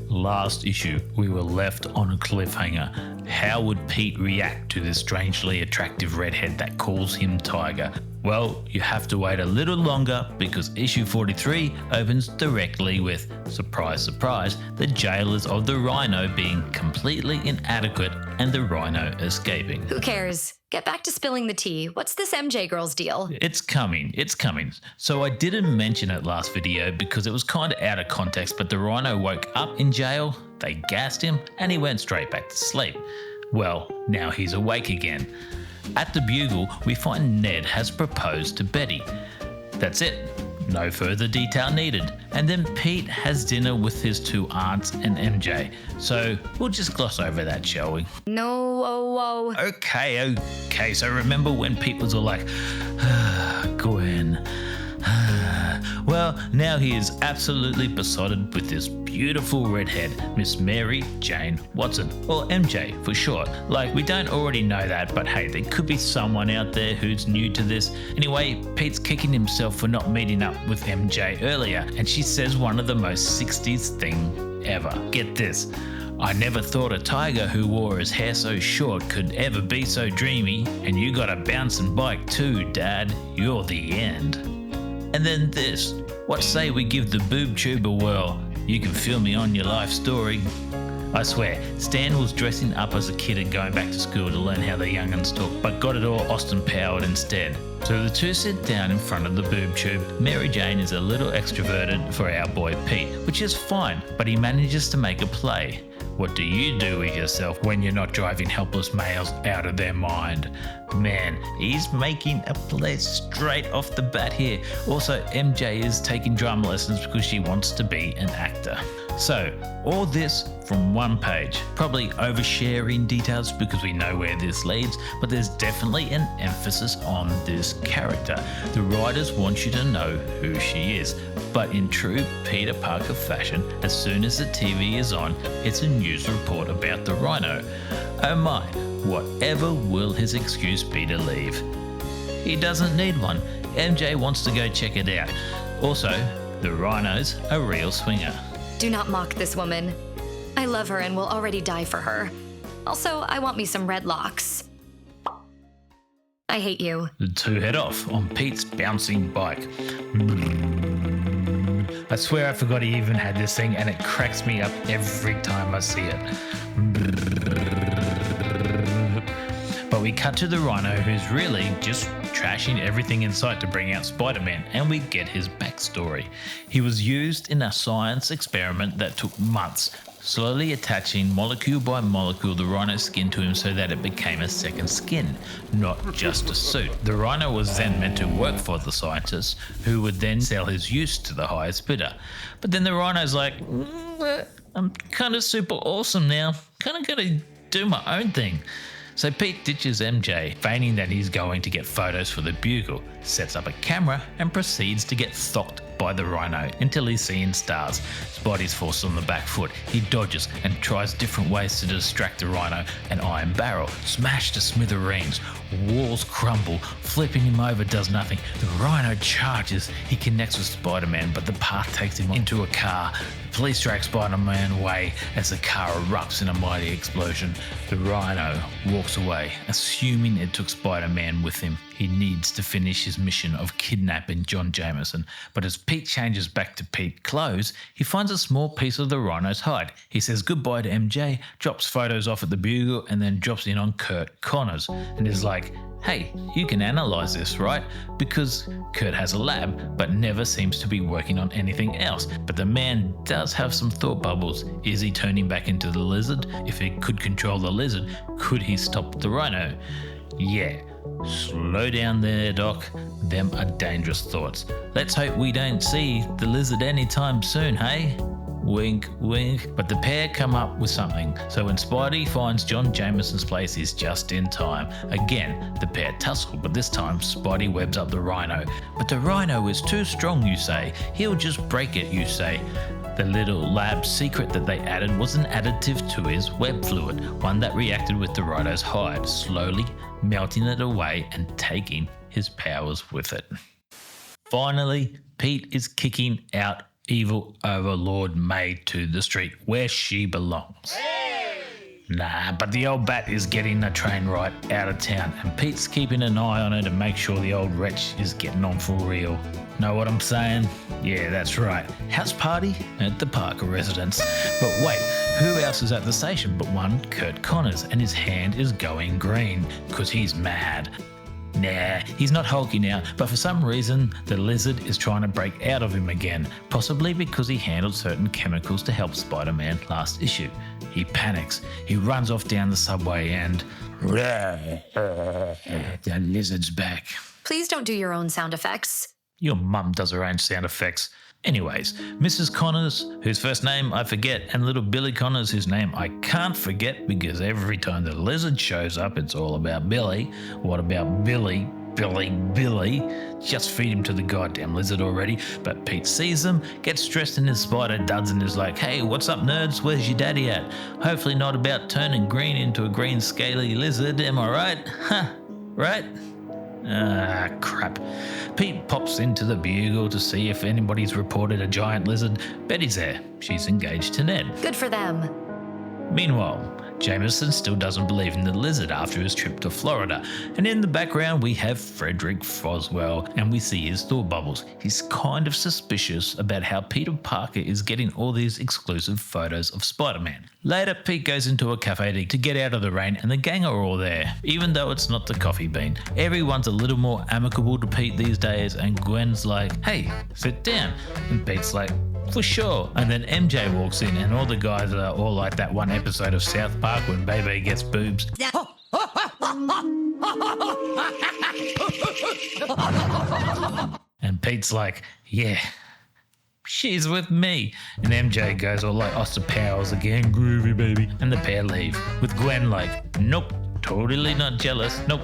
Last issue, we were left on a cliffhanger. How would Pete react to this strangely attractive redhead that calls him Tiger? Well, you have to wait a little longer because issue 43 opens directly with, surprise, surprise, the jailers of the Rhino being completely inadequate and the Rhino escaping. Who cares? Get back to spilling the tea. What's this MJ girl's deal? It's coming. So I didn't mention it last video because it was kind of out of context, but the Rhino woke up in jail, they gassed him, and he went straight back to sleep. Well, now he's awake again. At the Bugle, we find Ned has proposed to Betty. That's it. No further detail needed. And then Pete has dinner with his two aunts and MJ. So we'll just gloss over that, shall we? No, whoa. Okay. So remember when Pete was all like, Gwen. Well, now he is absolutely besotted with this beautiful redhead, Miss Mary Jane Watson, or MJ for short. Like, we don't already know that, but hey, there could be someone out there who's new to this. Anyway, Pete's kicking himself for not meeting up with MJ earlier, and she says one of the most 60s thing ever. Get this. I never thought a tiger who wore his hair so short could ever be so dreamy, and you got a bouncing bike too, Dad. You're the end. And then this, what say we give the boob tube a whirl? You can fill me on your life story. I swear, Stan was dressing up as a kid and going back to school to learn how the young'uns talk, but got it all Austin-powered instead. So the two sit down in front of the boob tube. Mary Jane is a little extroverted for our boy Pete, which is fine, but he manages to make a play. What do you do with yourself when you're not driving helpless males out of their mind? Man, he's making a play straight off the bat here. Also, MJ is taking drama lessons because she wants to be an actor. So, all this from one page. Probably oversharing details because we know where this leads, but there's definitely an emphasis on this character. The writers want you to know who she is, but in true Peter Parker fashion, as soon as the TV is on, it's a news report about the Rhino. Oh my, whatever will his excuse be to leave? He doesn't need one. MJ wants to go check it out. Also, the Rhino's a real swinger. Do not mock this woman. I love her and will already die for her. Also, I want me some red locks. I hate you. The two head off on Pete's bouncing bike. I swear I forgot he even had this thing and it cracks me up every time I see it. But we cut to the Rhino who's really just trashing everything in sight to bring out Spider-Man, and we get his backstory. He was used in a science experiment that took months, slowly attaching molecule by molecule the Rhino's skin to him so that it became a second skin, not just a suit. The Rhino was then meant to work for the scientists, who would then sell his use to the highest bidder. But then the Rhino's like, I'm kind of super awesome now, kind of gonna do my own thing. So Pete ditches MJ, feigning that he's going to get photos for the Bugle, sets up a camera and proceeds to get thocked by the Rhino until he's seeing stars. Spidey's forced on the back foot. He dodges and tries different ways to distract the Rhino. An iron barrel smashed to smithereens. Walls crumble. Flipping him over does nothing. The Rhino charges. He connects with Spider-Man, but the path takes him into a car. The police drag Spider-Man away as the car erupts in a mighty explosion. The Rhino walks away, assuming it took Spider-Man with him. He needs to finish his mission of kidnapping John Jameson, but as Pete changes back to Pete clothes, he finds a small piece of the Rhino's hide. He says goodbye to MJ, drops photos off at the Bugle, and then drops in on Kurt Connors, and is like, hey, you can analyze this, right? Because Kurt has a lab, but never seems to be working on anything else. But the man does have some thought bubbles. Is he turning back into the lizard? If he could control the lizard, could he stop the Rhino? Yeah. Slow down there, Doc. Them are dangerous thoughts. Let's hope we don't see the lizard anytime soon, hey? Wink, wink. But the pair come up with something. So when Spidey finds John Jameson's place, he's just in time. Again, the pair tussle, but this time Spidey webs up the Rhino. But the Rhino is too strong, you say. He'll just break it, you say. The little lab secret that they added was an additive to his web fluid, one that reacted with the Rhino's hide, slowly melting it away and taking his powers with it. Finally, Pete is kicking out evil overlord May to the street where she belongs. Nah, but the old bat is getting a train right out of town and Pete's keeping an eye on her to make sure the old wretch is getting on for real. Know what I'm saying? Yeah, that's right. House party at the Parker residence. But wait, who else is at the station but one Kurt Connors, and his hand is going green because he's mad. Nah, he's not hulky now, but for some reason the lizard is trying to break out of him again, possibly because he handled certain chemicals to help Spider-Man last issue. He panics, he runs off down the subway and... the lizard's back. Please don't do your own sound effects. Your mum does her own sound effects. Anyways, Mrs. Connors, whose first name I forget, and little Billy Connors, whose name I can't forget because every time the lizard shows up, it's all about Billy. What about Billy? Billy. Just feed him to the goddamn lizard already. But Pete sees him, gets stressed in his spider duds and is like, hey, what's up, nerds? Where's your daddy at? Hopefully not about turning green into a green scaly lizard, am I right? Huh, right? Ah, crap. Pete pops into the Bugle to see if anybody's reported a giant lizard. Betty's there. She's engaged to Ned. Good for them. Meanwhile, Jameson still doesn't believe in the lizard after his trip to Florida. And in the background, we have Frederick Foswell and we see his thought bubbles. He's kind of suspicious about how Peter Parker is getting all these exclusive photos of Spider-Man. Later, Pete goes into a cafe to get out of the rain and the gang are all there, even though it's not the coffee bean. Everyone's a little more amicable to Pete these days and Gwen's like, hey, sit down. And Pete's like, for sure. And then MJ walks in and all the guys are all like that one episode of South Park when Bebe gets boobs. And Pete's like, yeah, she's with me. And MJ goes all like Austin Powers again, groovy baby. And the pair leave with Gwen like, nope, totally not jealous, nope.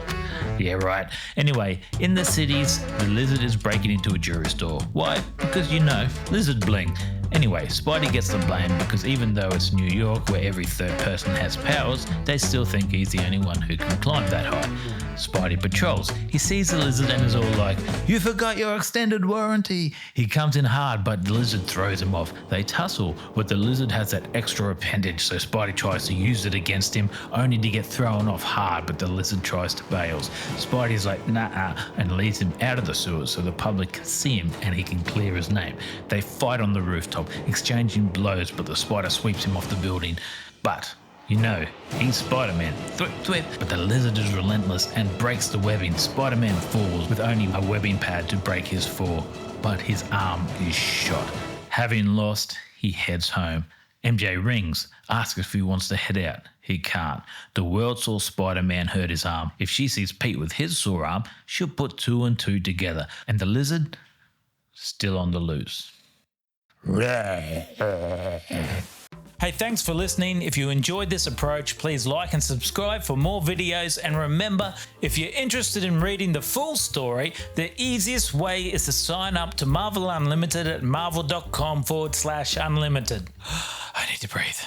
Yeah, right. Anyway, in the cities, the lizard is breaking into a jewelry store. Why? Because, you know, lizard bling. Anyway, Spidey gets the blame because even though it's New York where every third person has powers, they still think he's the only one who can climb that high. Spidey patrols. He sees the lizard and is all like, you forgot your extended warranty. He comes in hard, but the lizard throws him off. They tussle, but the lizard has that extra appendage, so Spidey tries to use it against him, only to get thrown off hard, but the lizard tries to bail. Spidey's like, nah, and leads him out of the sewers so the public can see him and he can clear his name. They fight on the rooftop, exchanging blows, but the spider sweeps him off the building. But you know, he's Spider-Man. Thwip, thwip. But the lizard is relentless and breaks the webbing. Spider-Man falls with only a webbing pad to break his fall, but his arm is shot. Having lost, he heads home. MJ rings, asks if he wants to head out. He can't. The world saw Spider-Man hurt his arm. If she sees Pete with his sore arm, she'll put two and two together. And the lizard, still on the loose. Hey, thanks for listening. If you enjoyed this approach, please like and subscribe for more videos. And remember, if you're interested in reading the full story, the easiest way is to sign up to Marvel Unlimited at marvel.com/unlimited. I need to breathe.